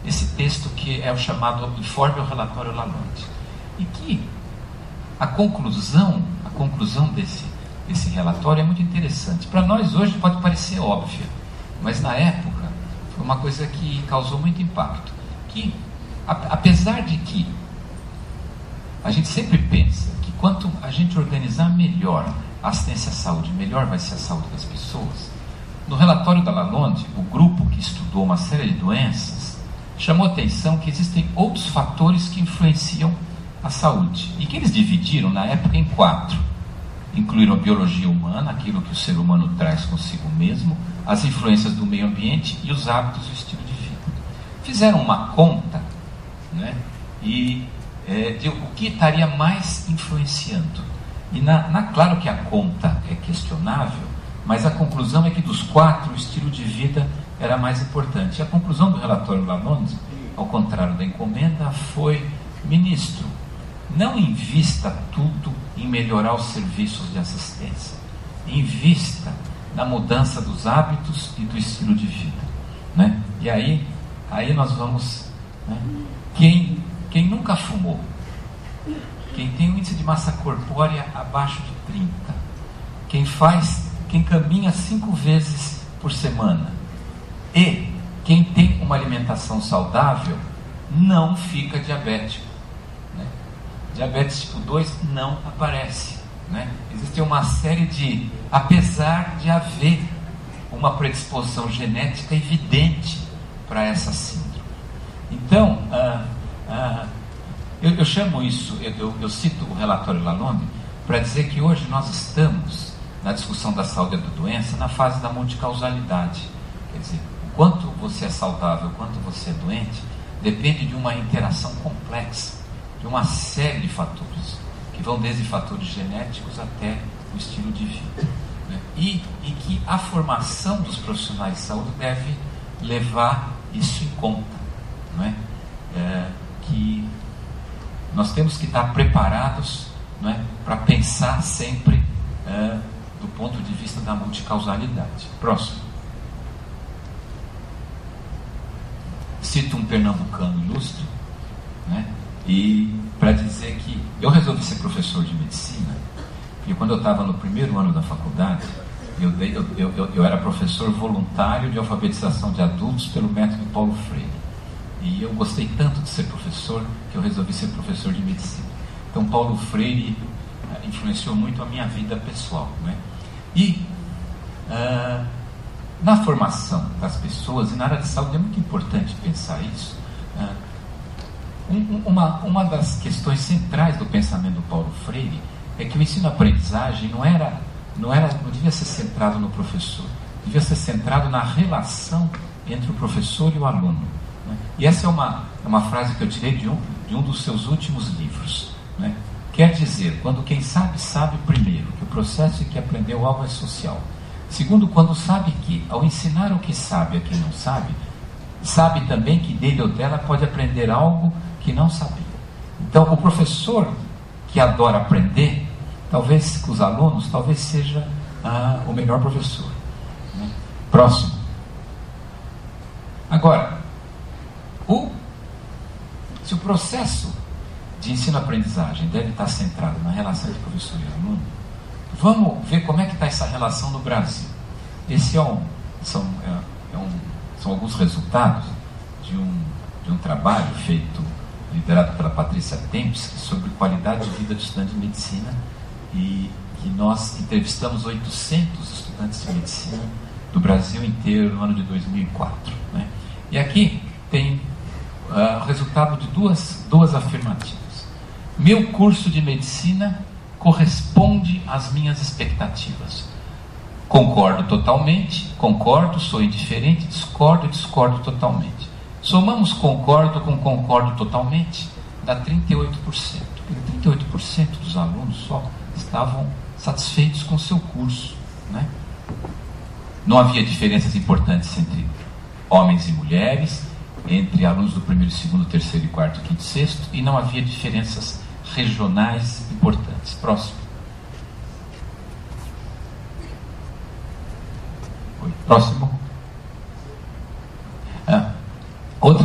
esse texto que é o chamado Informe ao Relatório Lalonde. E que a conclusão desse relatório é muito interessante. Para nós hoje pode parecer óbvia, mas na época foi uma coisa que causou muito impacto. Que, apesar de que a gente sempre pensa que quanto a gente organizar melhor a assistência à saúde, melhor vai ser a saúde das pessoas. No relatório da Lalonde, o grupo que estudou uma série de doenças chamou a atenção que existem outros fatores que influenciam a saúde, e que eles dividiram na época em 4. Incluíram a biologia humana, aquilo que o ser humano traz consigo mesmo, as influências do meio ambiente e os hábitos e o estilo de vida. Fizeram uma conta, né, de o que estaria mais influenciando. E claro que a conta é questionável, mas a conclusão é que dos 4, o estilo de vida era mais importante. E a conclusão do relatório Lalonde, ao contrário da encomenda, foi: ministro, não invista tudo em melhorar os serviços de assistência. Invista na mudança dos hábitos e do estilo de vida, né? E aí nós vamos, né? Quem nunca fumou, quem tem um índice de massa corpórea abaixo de 30, quem caminha 5 vezes por semana e quem tem uma alimentação saudável não fica diabético, né? Diabetes tipo 2 não aparece, né? Existe uma série de, apesar de haver uma predisposição genética evidente para essa síndrome. Então, eu chamo isso, eu cito o relatório Lalonde para dizer que hoje nós estamos na discussão da saúde e da doença na fase da multicausalidade. Quer dizer, o quanto você é saudável, o quanto você é doente, depende de uma interação complexa, de uma série de fatores, que vão desde fatores genéticos até o estilo de vida, né? E que a formação dos profissionais de saúde deve levar isso em conta, não é? Que nós temos que estar preparados, não é, para pensar sempre do ponto de vista da multicausalidade. Próximo. Cito um pernambucano ilustre, né? E para dizer que eu resolvi ser professor de medicina, porque quando eu estava no primeiro ano da faculdade, eu era professor voluntário de alfabetização de adultos pelo método Paulo Freire. E eu gostei tanto de ser professor que eu resolvi ser professor de medicina. Então Paulo Freire influenciou muito a minha vida pessoal, né? E na formação das pessoas e na área de saúde é muito importante pensar isso. Uma das questões centrais do pensamento do Paulo Freire é que o ensino-aprendizagem não devia ser centrado no professor, devia ser centrado na relação entre o professor e o aluno, né? E essa é uma frase que eu tirei de um dos seus últimos livros, né? Quer dizer, quando quem sabe, sabe primeiro, que o processo em que aprendeu algo é social. Segundo, quando sabe que, ao ensinar o que sabe a quem não sabe, sabe também que dele ou dela pode aprender algo que não sabia. Então, o professor que adora aprender, talvez com os alunos, talvez seja o melhor professor, né? Próximo. Agora, se o processo de ensino-aprendizagem deve estar centrado na relação entre professor e aluno, vamos ver como é que está essa relação no Brasil. Esse são alguns resultados de um trabalho liderado pela Patrícia Tempsky sobre qualidade de vida de estudante de medicina, e que nós entrevistamos 800 estudantes de medicina do Brasil inteiro no ano de 2004, né? E aqui tem o resultado de duas afirmativas. Meu curso de medicina corresponde às minhas expectativas. Concordo totalmente, concordo, sou indiferente, discordo totalmente. Somamos concordo com concordo totalmente, dá 38%. E 38% dos alunos só estavam satisfeitos com o seu curso, né? Não havia diferenças importantes entre homens e mulheres, entre alunos do primeiro, segundo, terceiro, quarto, quinto, sexto, e não havia diferenças regionais importantes. Próximo. Próximo.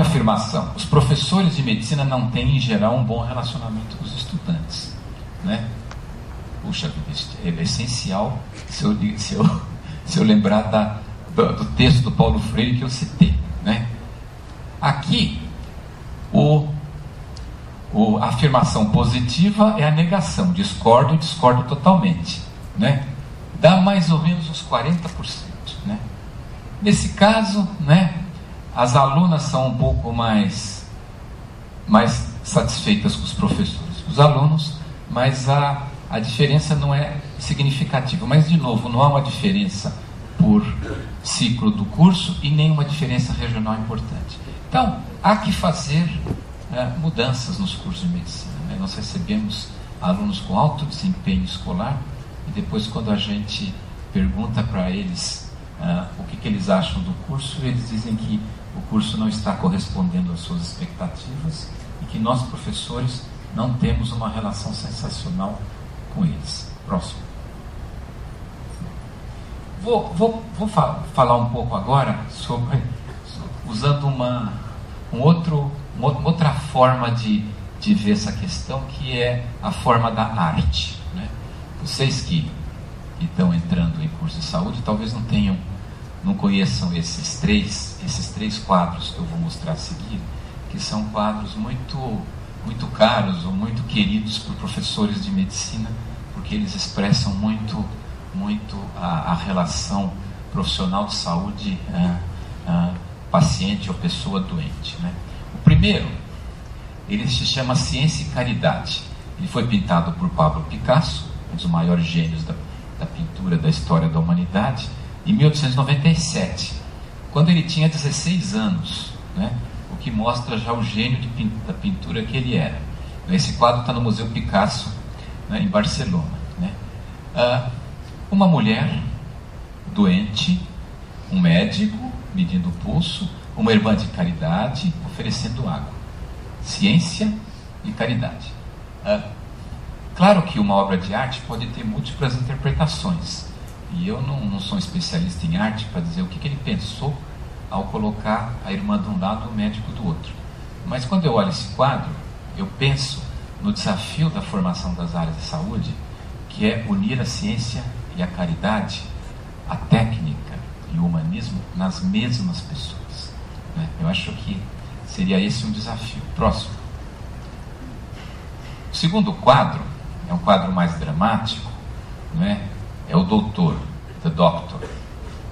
afirmação: os professores de medicina não têm, em geral, um bom relacionamento com os estudantes, né? Puxa, é essencial se eu lembrar do texto do Paulo Freire que eu citei, né? Aqui, a afirmação positiva é a negação: discordo totalmente, né? Dá mais ou menos uns 40%, né? Nesse caso, né, as alunas são um pouco mais satisfeitas com os professores, os alunos, mas a diferença não é significativa. Mas, de novo, não há uma diferença por ciclo do curso e nem uma diferença regional importante. Então, há que fazer mudanças nos cursos de medicina, né? Nós recebemos alunos com alto desempenho escolar e depois, quando a gente pergunta para eles o que eles acham do curso, eles dizem que o curso não está correspondendo às suas expectativas e que nós, professores, não temos uma relação sensacional com eles. Próximo. Vou falar um pouco agora usando uma outra forma de ver essa questão, que é a forma da arte, né? Vocês que estão entrando em curso de saúde talvez não conheçam esses três quadros que eu vou mostrar a seguir, que são quadros muito caros ou muito queridos por professores de medicina, porque eles expressam muito a relação profissional de saúde paciente ou pessoa doente, né? O primeiro, ele se chama Ciência e Caridade. Ele foi pintado por Pablo Picasso, um dos maiores gênios da pintura da história da humanidade, em 1897, quando ele tinha 16 anos, né? O que mostra já o gênio da pintura que ele era. Esse quadro está no Museu Picasso, né, em Barcelona, né? Uma mulher doente, um médico medindo o pulso, uma irmã de caridade oferecendo água. Ciência e caridade. Claro que uma obra de arte pode ter múltiplas interpretações, e eu não sou um especialista em arte para dizer o que ele pensou ao colocar a irmã de um lado e o médico do outro. Mas quando eu olho esse quadro, eu penso no desafio da formação das áreas de saúde, que é unir a ciência e a caridade, a técnica e o humanismo nas mesmas pessoas, né? Eu acho que seria esse um desafio. Próximo. O segundo quadro é um quadro mais dramático, né? É o Doutor, The Doctor,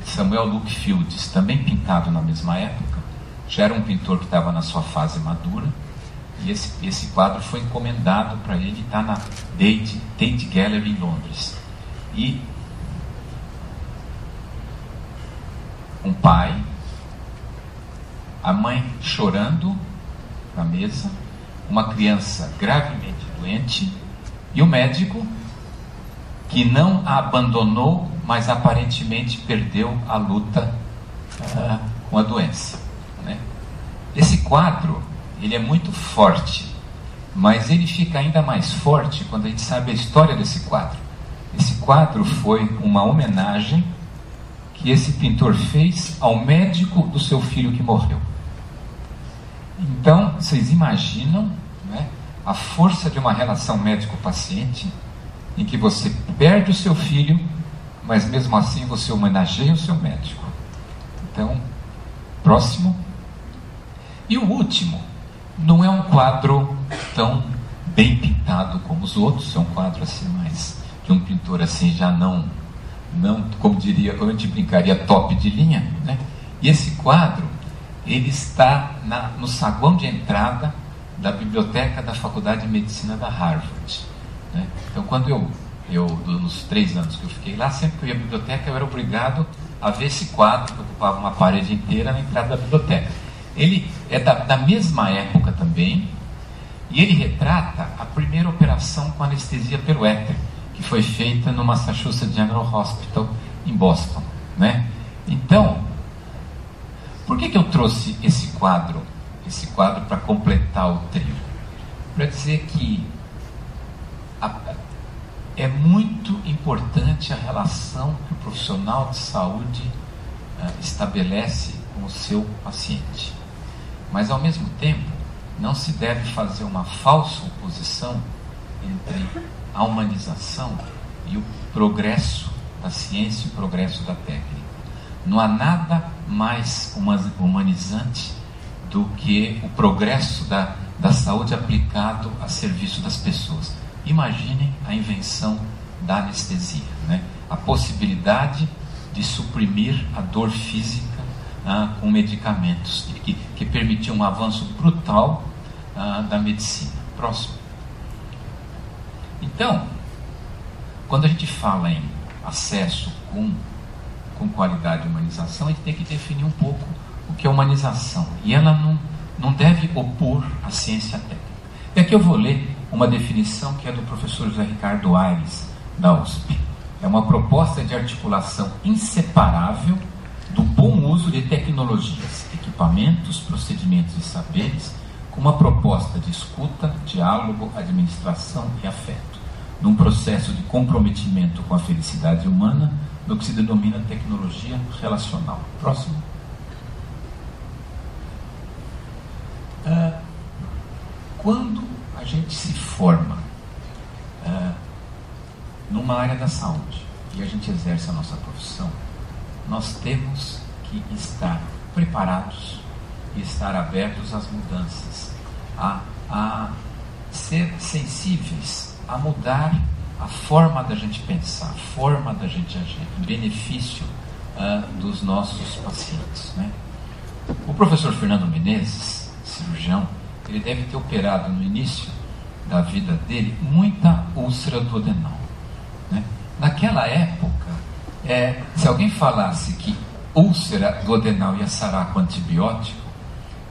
Samuel Luke Fields, também pintado na mesma época. Já era um pintor que estava na sua fase madura, e esse quadro foi encomendado para ele, está na Tate Gallery em Londres. E um pai, a mãe chorando na mesa, uma criança gravemente doente e o médico que não a abandonou, mas aparentemente perdeu a luta com a doença, né? Esse quadro, ele é muito forte, mas ele fica ainda mais forte quando a gente sabe a história desse quadro. Esse quadro foi uma homenagem que esse pintor fez ao médico do seu filho que morreu. Então, vocês imaginam, né, a força de uma relação médico-paciente, em que você perde o seu filho, mas mesmo assim você homenageia o seu médico. Então, próximo. E o último, não é um quadro tão bem pintado como os outros, é um quadro assim mais, de um pintor assim já não, como diria, a gente brincaria, top de linha, né? E esse quadro, ele está no saguão de entrada da biblioteca da Faculdade de Medicina da Harvard, né? Então, quando nos 3 anos que eu fiquei lá, sempre que eu ia à biblioteca, eu era obrigado a ver esse quadro, que ocupava uma parede inteira na entrada da biblioteca. Ele é da mesma época também, e ele retrata a primeira operação com anestesia pelo éter, que foi feita no Massachusetts General Hospital, em Boston, né? Então, por que eu trouxe esse quadro para completar o trio? Para dizer que é muito importante a relação que o profissional de saúde estabelece com o seu paciente. Mas, ao mesmo tempo, não se deve fazer uma falsa oposição entre a humanização e o progresso da ciência e o progresso da técnica. Não há nada mais humanizante do que o progresso da saúde aplicado a serviço das pessoas. Imaginem a invenção da anestesia, né? A possibilidade de suprimir a dor física com medicamentos, que permitiu um avanço brutal da medicina. Próximo. Então, quando a gente fala em acesso com qualidade e humanização, a gente tem que definir um pouco o que é humanização. E ela não deve opor a ciência técnica. E aqui eu vou ler uma definição que é do professor José Ricardo Aires, da USP. É uma proposta de articulação inseparável do bom uso de tecnologias, equipamentos, procedimentos e saberes, com uma proposta de escuta, diálogo, administração e afeto, num processo de comprometimento com a felicidade humana, no que se denomina tecnologia relacional. Próximo. Quando a gente se forma numa área da saúde e a gente exerce a nossa profissão, nós temos que estar preparados e estar abertos às mudanças, a ser sensíveis, a mudar a forma da gente pensar, a forma da gente agir, em benefício dos nossos pacientes, né? O professor Fernando Menezes, cirurgião, ele deve ter operado no início da vida dele muita úlcera duodenal, né? Naquela época, se alguém falasse que úlcera duodenal ia sarar com antibiótico,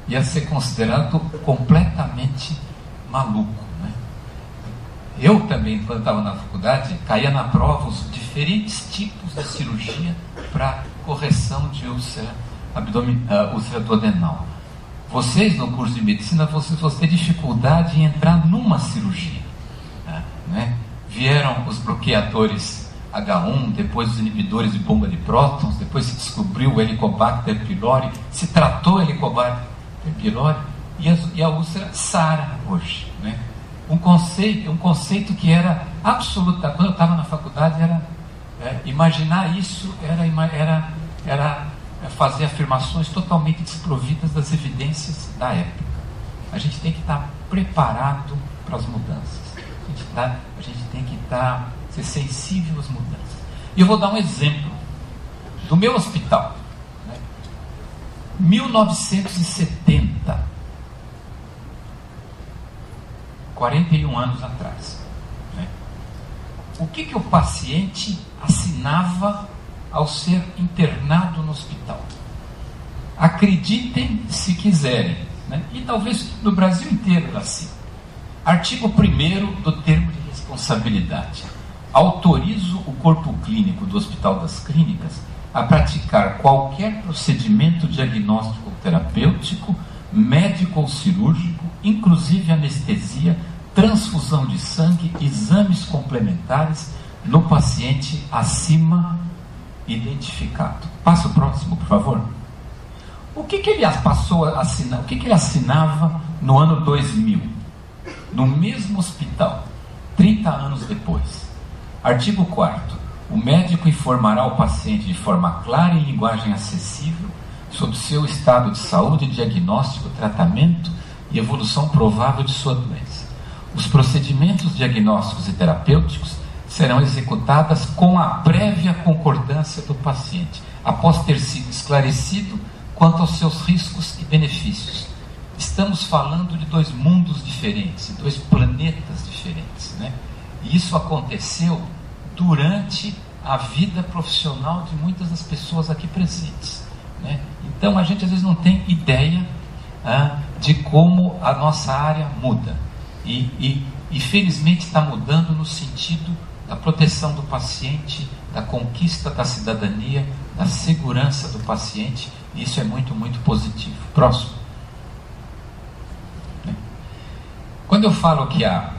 ia ser considerado completamente maluco, né? Eu também, quando estava na faculdade, caía na prova os diferentes tipos de cirurgia para correção de úlcera duodenal. Vocês, no curso de medicina, vocês vão ter dificuldade em entrar numa cirurgia, né? Vieram os bloqueadores H1, depois os inibidores de bomba de prótons, depois se descobriu o Helicobacter pylori, se tratou o Helicobacter pylori e a úlcera sara hoje, né? Um conceito que era absoluto. Quando eu estava na faculdade, imaginar isso era fazer afirmações totalmente desprovidas das evidências da época. A gente tem que estar preparado para as mudanças. A gente tem que ser sensível às mudanças. E eu vou dar um exemplo do meu hospital, né? 1970, 41 anos atrás, né? O que o paciente assinava ao ser internado no hospital? Acreditem se quiserem, né? E talvez no Brasil inteiro era assim. Artigo 1º do termo de responsabilidade. Autorizo o corpo clínico do Hospital das Clínicas a praticar qualquer procedimento diagnóstico terapêutico, médico ou cirúrgico, inclusive anestesia, transfusão de sangue, exames complementares no paciente acima identificado. Passa o próximo, por favor. O que ele passou a assinar? O que ele assinava no ano 2000? No mesmo hospital, 30 anos depois. Artigo 4º. O médico informará o paciente de forma clara e em linguagem acessível sobre seu estado de saúde, diagnóstico, tratamento e evolução provável de sua doença. Os procedimentos diagnósticos e terapêuticos serão executados com a prévia concordância do paciente, após ter sido esclarecido quanto aos seus riscos e benefícios. Estamos falando de dois mundos diferentes, dois planetas diferentes, né? E isso aconteceu durante a vida profissional de muitas das pessoas aqui presentes, né? Então a gente às vezes não tem ideia de como a nossa área muda. E felizmente está mudando no sentido da proteção do paciente, da conquista da cidadania, da segurança do paciente. E isso é muito, muito positivo. Próximo. Quando eu falo que a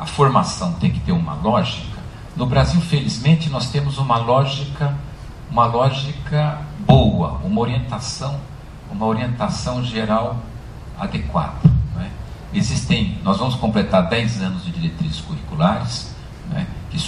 formação tem que ter uma lógica, no Brasil, felizmente, nós temos uma lógica boa, uma orientação uma orientação geral adequada. Não é? Nós vamos completar 10 anos de diretrizes curriculares, não é? Que